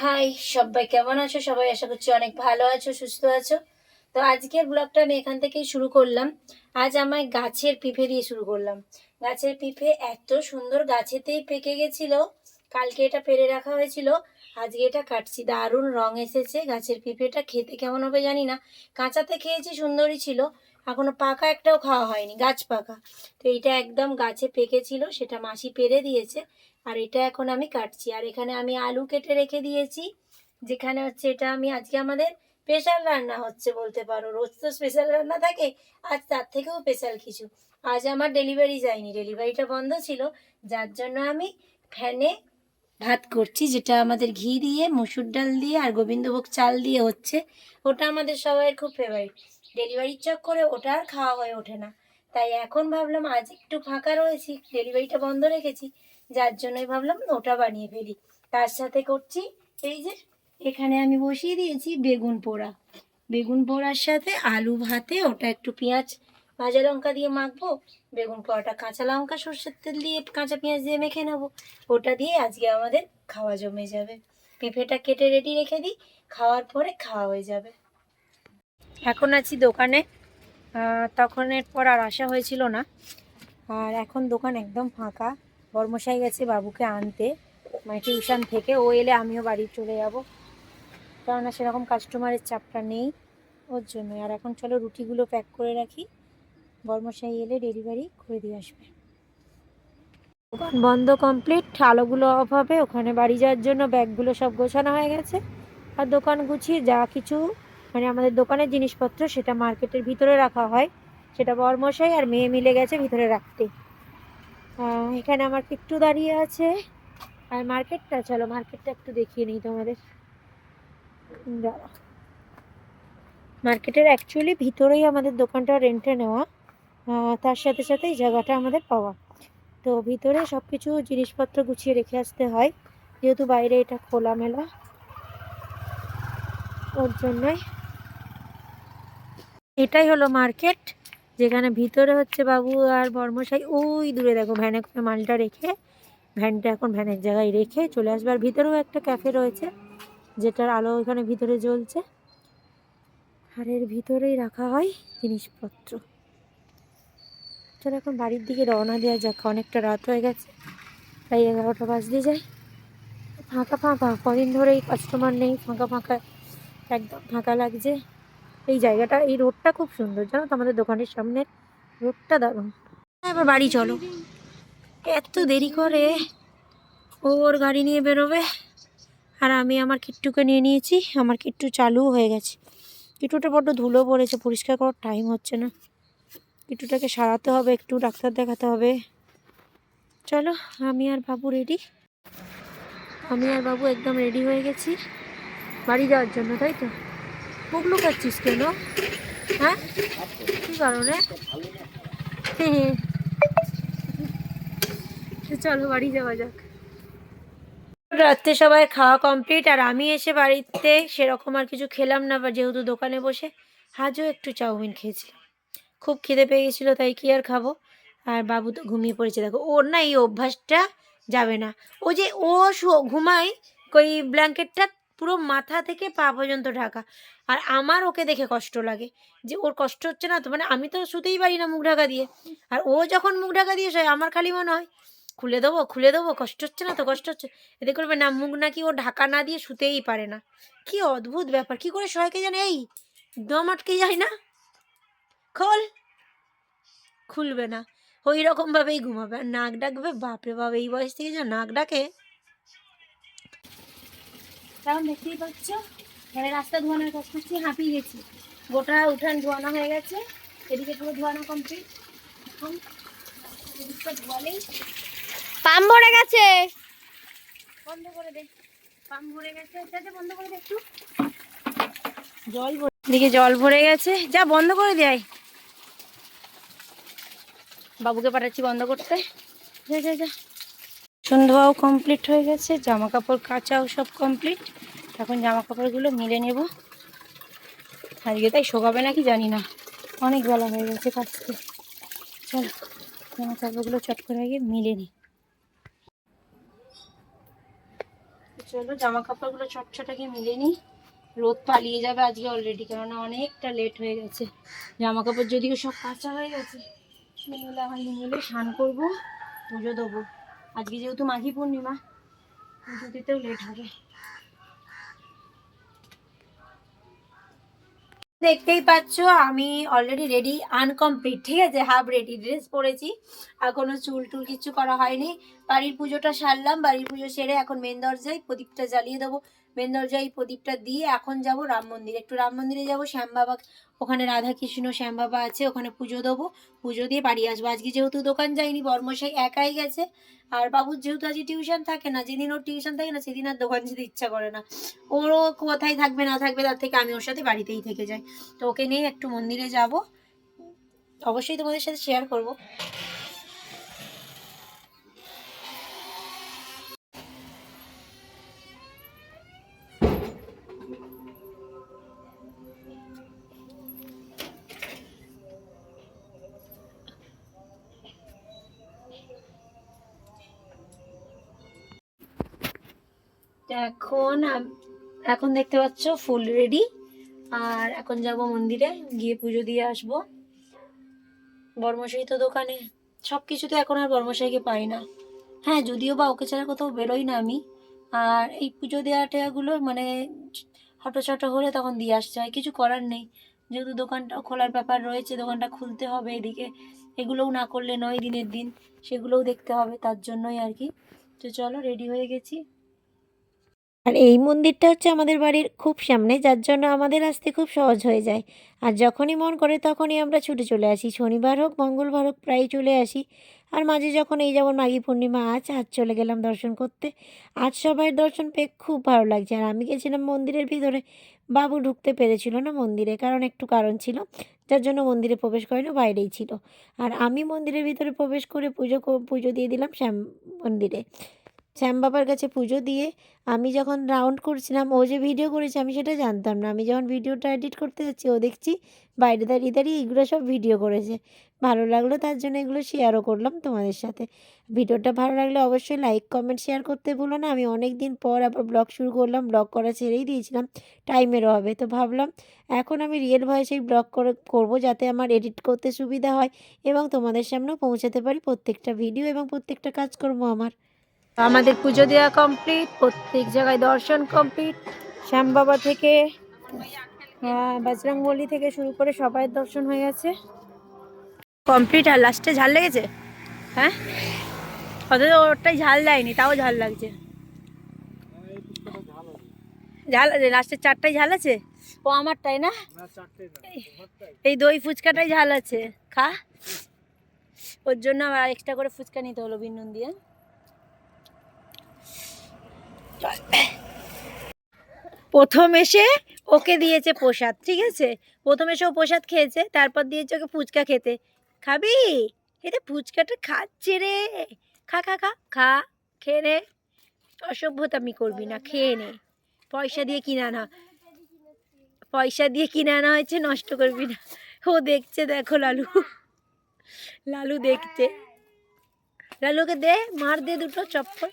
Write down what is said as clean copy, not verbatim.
High, সবাই কেমন আছো? সবাই আশা করছি অনেক ভালো আছো, সুস্থ আছো। তো আজকের ব্লগটা আমি এখান থেকেই শুরু করলাম। আজ আমার গাছের পিঁপে দিয়ে শুরু করলাম। গাছের পিঁপে এত সুন্দর গাছেতেই পেকে গেছিল। কালকে এটা পেরে রাখা হয়েছিল, আজকে এটা কাটছি। দারুণ রং এসেছে গাছের পিঁপেটা। খেতে কেমন হবে জানি না। কাঁচাতে খেয়েছি, সুন্দরই ছিল। এখনো পাকা একটাও খাওয়া হয়নি, গাছ পাকা। তো এইটা একদম গাছে পেকেছিল, সেটা মাসি পেরে দিয়েছে। আর এটা এখন আমি কাটছি। আর এখানে আমি আলু কেটে রেখে দিয়েছি, যেখানে হচ্ছে এটা আমি আজকে আমাদের স্পেশাল রান্না হচ্ছে বলতে পারো। রোজ তো স্পেশাল রান্না থাকে, আজ তার থেকেও স্পেশাল কিছু। আজ আমার ডেলিভারি যায়নি, ডেলিভারিটা বন্ধ ছিল, যার জন্য আমি ফ্যানে ভাত করছি, যেটা আমাদের ঘি দিয়ে, মসুর ডাল দিয়ে আর গোবিন্দভোগ চাল দিয়ে হচ্ছে। ওটা আমাদের সবাইয়ের খুব ফেভারিট। ডেলিভারির চক্করে ওটা আর খাওয়া হয়ে ওঠে না। তাই এখন ভাবলাম আজ একটু ফাঁকা রয়েছি, ডেলিভারিটা বন্ধ রেখেছি, যার জন্যই ভাবলাম ওটা বানিয়ে ফেলি। তার সাথে করছি এই যে, এখানে আমি বসিয়ে দিয়েছি বেগুন পোড়া। বেগুন পোড়ার সাথে আলু ভাতে, ওটা একটু পেঁয়াজ ভাজা লঙ্কা দিয়ে মাখবো। বেগুন পোড়াটা কাঁচা লঙ্কা সর্ষের তেল দিয়ে কাঁচা পেঁয়াজ দিয়ে মেখে নেবো। ওটা দিয়ে আজকে আমাদের খাওয়া জমে যাবে। পেঁপেটা কেটে রেডি রেখে দিই, খাওয়ার পরে খাওয়া হয়ে যাবে। এখন আছি দোকানে, তখনের পর আর আসা হয়েছিল না। আর এখন দোকান একদম ফাঁকা। বর্মশাই গেছে বাবুকে আনতে, মানে টিউশন থেকে। ও এলে আমিও বাড়ি চলে যাব, কেননা সেরকম কাস্টমারের চাপটা নেই, ওর জন্যই। আর এখন চলো রুটিগুলো প্যাক করে রাখি, বর্মশাই এলে ডেলিভারি করে দিয়ে আসবে। দোকান বন্ধ কমপ্লিট, আলোগুলো অফ হবে। ওখানে বাড়ি যাওয়ার জন্য ব্যাগগুলো সব গোছানো হয়ে গেছে। আর দোকান গুছিয়ে যা কিছু, মানে আমাদের দোকানের জিনিসপত্র, সেটা মার্কেটের ভিতরে রাখা হয়। সেটা বর্মশাই আর মেয়ে মিলে গেছে ভিতরে রাখতে। এখানে আমার কিট্টু দাঁড়িয়ে আছে। আর মার্কেটটা, চলো মার্কেটটা একটু দেখিয়ে নিই তোমাদের। মার্কেটের অ্যাকচুয়ালি ভিতরেই আমাদের দোকানটা রেন্টে নেওয়া, তার সাথে সাথে এই জায়গাটা আমাদের পাওয়া। তো ভিতরে সব কিছু জিনিসপত্র গুছিয়ে রেখে আসতে হয়, যেহেতু বাইরে এটা খোলামেলা, ওর জন্যই। এটাই হলো মার্কেট, যেখানে ভিতরে হচ্ছে বাবু আর বর্মশাই ওই দূরে দেখো ভ্যানে করে মালটা রেখে, ভ্যানটা এখন ভ্যানের জায়গায় রেখে চলে আসবে। আর ভিতরেও একটা ক্যাফে রয়েছে, যেটার আলো এখানে ভিতরে জ্বলছে। আর এর ভিতরেই রাখা হয় জিনিসপত্র। চলো এখন বাড়ির দিকে রওনা দেওয়া যাক, অনেকটা রাত হয়ে গেছে, প্রায় 11টা বাজতে যায়। ফাঁকা ফাঁকা, কদিন ধরেই কাস্টমার নেই, ফাঁকা ফাঁকা, একদম ফাঁকা লাগছে। এই জায়গাটা, এই রোডটা খুব সুন্দর, জানো তো, আমাদের দোকানের সামনে রোডটা দারুণ। এবার বাড়ি চলো, এত দেরি করে ওর গাড়ি নিয়ে বেরোবে। আর আমি আমার কিট্টুকে নিয়ে নিয়েছি, আমার কিট্টু চালু হয়ে গেছে। কিট্টুটা বড্ড ধুলো পড়েছে, পরিষ্কার করার টাইম হচ্ছে না। কিট্টুটাকে সারাতে হবে, একটু ডাক্তার দেখাতে হবে। চলো, আমি আর বাবু রেডি। আমি আর বাবু একদম রেডি হয়ে গেছি বাড়ি যাওয়ার জন্য, তাই তো? মুখ লুকাচ্ছিস কেন? হ্যাঁ, কী কারণে? চলো বাড়ি যাওয়া যাক। রাত্রে সবাই খাওয়া কমপ্লিট, আর আমি এসে বাড়িতে সেরকম আর কিছু খেলাম না, বা যেহেতু দোকানে বসে আজও একটু চাউমিন খেয়েছি। খুব খিদে পেয়ে গেছিলো, তাই কি আর খাবো। আর বাবু তো ঘুমিয়ে পড়েছে, দেখো ওর না এই অভ্যাসটা যাবে না। ও যে ও ঘুমায়, ওই ব্ল্যাঙ্কেটটা পুরো মাথা থেকে পা পর্যন্ত ঢাকা। আর আমার ওকে দেখে কষ্ট লাগে, যে ওর কষ্ট হচ্ছে না তো, মানে আমি তো শুতেই পারি না মুখ ঢাকা দিয়ে। আর ও যখন মুখ ঢাকা দিয়ে শোয়, আমার খালি মনে হয় খুলে দেবো খুলে দেবো, কষ্ট হচ্ছে না তো, কষ্ট হচ্ছে। এতে করবে না, মুখ নাকি ও ঢাকা না দিয়ে শুতেই পারে না। কি অদ্ভুত ব্যাপার, কি করে সবাইকে জানে, এই দম আটকে যায় না। খোল, খুলবে না, ওই রকমভাবেই ঘুমাবে। আর নাক ডাকবে, বাপরে বাপ, এই বয়স থেকে যা নাক ডাকে। তেমন দেখতেই পাচ্ছ, মানে রাস্তা ধোয়ানোর কাজ করছি, হাঁপিয়ে গেছি। গোটা উঠান ধোয়ানো হয়ে গেছে, এদিকে পুরো ধোয়ানো কমপ্লিট। এখন এদিকটা ধোয়ালেই পাম ভরে গেছে। বন্ধ করে দে, পাম্প ভরে গেছে, যাতে বন্ধ করে দে একটু। জল ভরে, এদিকে জল ভরে গেছে, যা বন্ধ করে দেয়। বাবুকে পাঠাচ্ছি বন্ধ করতে, যা যা যা। সন্ধ্যাও কমপ্লিট হয়ে গেছে, জামা কাপড় কাচাও সব কমপ্লিট। এখন জামা কাপড়গুলো মিলে নেব। আজকে তাই শোকাবে নাকি জানি না, অনেক বেলা হয়ে গেছে কাচতে। চলো জামা কাপড়গুলো চট করে আগে মিলে নিই। চলো জামা কাপড়গুলো চটচটাকে মিলে নিই, রোদ পালিয়ে যাবে আজকে অলরেডি, কেননা অনেকটা লেট হয়ে গেছে। জামা কাপড় যদিও সব কাঁচা হয়ে গেছে, মিলে আমার মিলে স্নান করবো, পুজো দেবো। আজকে যেহেতু মাঘী পূর্ণিমা, পুজো দিতেও লেট হবে। দেখতেই পাচ্ছ আমি অলরেডি রেডি, আনকমপ্লিট, ঠিক আছে, হাফ রেডি, ড্রেস পরেছি, এখনো চুল টুল কিছু করা হয়নি। বাড়ির পুজোটা সারলাম, বাড়ির পুজো সেরে এখন মেন দরজায় প্রদীপটা জ্বালিয়ে দেবো। মেন দরজায় প্রদীপটা দিয়ে এখন যাব রাম মন্দির, একটু রাম মন্দিরে যাবো, শ্যাম বাবা, ওখানে রাধা কৃষ্ণ শ্যাম বাবা আছে, ওখানে পুজো দেবো, পুজো দিয়ে বাড়ি আসবো। আজকে যেহেতু দোকান যায়নি, বর্মশাই একাই গেছে, আর বাবুর যেহেতু আজকে টিউশন থাকে না, যেদিন ওর টিউশন থাকে না সেদিন আর দোকান যেতে ইচ্ছা করে না, ওরও কোথায় থাকবে না থাকবে, তার থেকে আমি ওর সাথে বাড়িতেই থেকে যাই। তো ওকে নিয়ে একটু মন্দিরে যাব, অবশ্যই তোমাদের সাথে শেয়ার করব। এখন এখন দেখতে পাচ্ছ ফুল রেডি, আর এখন যাব মন্দিরে, গিয়ে পুজো দিয়ে আসবো। বর্মশাই তো দোকানে, সব কিছুতে এখন আর বর্মশাইকে পাই না। হ্যাঁ, যদিও বা ওকে ছাড়া কোথাও বেরোই না আমি। আর এই পুজো দেওয়া টেয়াগুলো মানে হটো চটো হলে তখন দিয়ে আসতে হয়, কিছু করার নেই, যেহেতু দোকানটা খোলার ব্যাপার রয়েছে, দোকানটা খুলতে হবে, এদিকে এগুলোও না করলে নয়, দিনের দিন সেগুলোও দেখতে হবে, তার জন্যই আর কি। তো চলো, রেডি হয়ে গেছি। আর এই মন্দিরটা হচ্ছে আমাদের বাড়ির খুব সামনে, যার জন্য আমাদের আসতে খুব সহজ হয়ে যায়। আর যখনই মন করে তখনই আমরা ছুটে চলে আসি, শনিবার হোক মঙ্গলবার হোক প্রায় চলে আসি। আর মাঝে যখন এই যেমন মাঘী পূর্ণিমা আজ চলে গেলাম দর্শন করতে। আজ সবাই দর্শন পেয়ে খুব ভালো লাগছে। আর আমি গেছিলাম মন্দিরের ভিতরে, বাবু ঢুকতে পেরেছিল না মন্দিরে, কারণ একটু কারণ ছিল, যার জন্য মন্দিরে প্রবেশ করেনি, বাইরেই ছিল। আর আমি মন্দিরের ভিতরে প্রবেশ করে পুজো দিয়ে দিলাম শ্যাম মন্দিরে, শ্যাম বাবার কাছে পুজো দিয়ে আমি যখন রাউন্ড করছিলাম, ও যে ভিডিও করেছে আমি সেটা জানতাম না। আমি যখন ভিডিওটা এডিট করতে যাচ্ছি, ও দেখছি বাইরে দাঁড়িয়ে দাঁড়িয়ে এগুলো সব ভিডিও করেছে। ভালো লাগলো, তার জন্য এগুলো শেয়ারও করলাম তোমাদের সাথে। ভিডিওটা ভালো লাগলে অবশ্যই লাইক কমেন্ট শেয়ার করতে ভুলো না। আমি অনেক দিন পর আবার ব্লগ শুরু করলাম, ব্লগ করা ছেড়েই দিয়েছিলাম টাইমের অভাবে। তো ভাবলাম এখন আমি রিয়েল ভয়েসেই ব্লগ করবো, যাতে আমার এডিট করতে সুবিধা হয় এবং তোমাদের সামনেও পৌঁছাতে পারি প্রত্যেকটা ভিডিও এবং প্রত্যেকটা কাজকর্ম আমার। আমাদের পুজো দেওয়া কমপ্লিট, প্রত্যেক জায়গায় দর্শন কমপ্লিট, শ্যাম বাবা থেকে বজরংবলী থেকে শুরু করে সবাই দর্শন হয়ে গেছে কমপ্লিট। আর লাস্টে ঝাল লেগেছে, হ্যাঁ, অথচ ওটাই ঝাল দেয়নি, তাও ঝাল লাগছে। ঝাল লাস্টের চারটাই ঝাল আছে, ও আমারটাই না, এই দই ফুচকাটাই ঝাল আছে, খা। ওর জন্য আবার এক্সট্রা করে ফুচকা নিতে হলো বিনুন দিয়ে। প্রথম এসে ওকে দিয়েছে প্রসাদ, ঠিক আছে, প্রথম এসে ও প্রসাদ খেয়েছে, তারপর দিয়েছে ওকে ফুচকা খেতে। খাবি? এটা ফুচকাটা খাচ্ছে রে, খা খা খা খা, খেয়ে নে, অসভ্যতামি করবি না, খেয়ে নে, পয়সা দিয়ে কিনে আনা, পয়সা দিয়ে কিনে আনা হয়েছে, নষ্ট করবি না। ও দেখছে, দেখো লালু, লালু দেখছে, লালুকে দে, মার দে দুটো চপ্পল।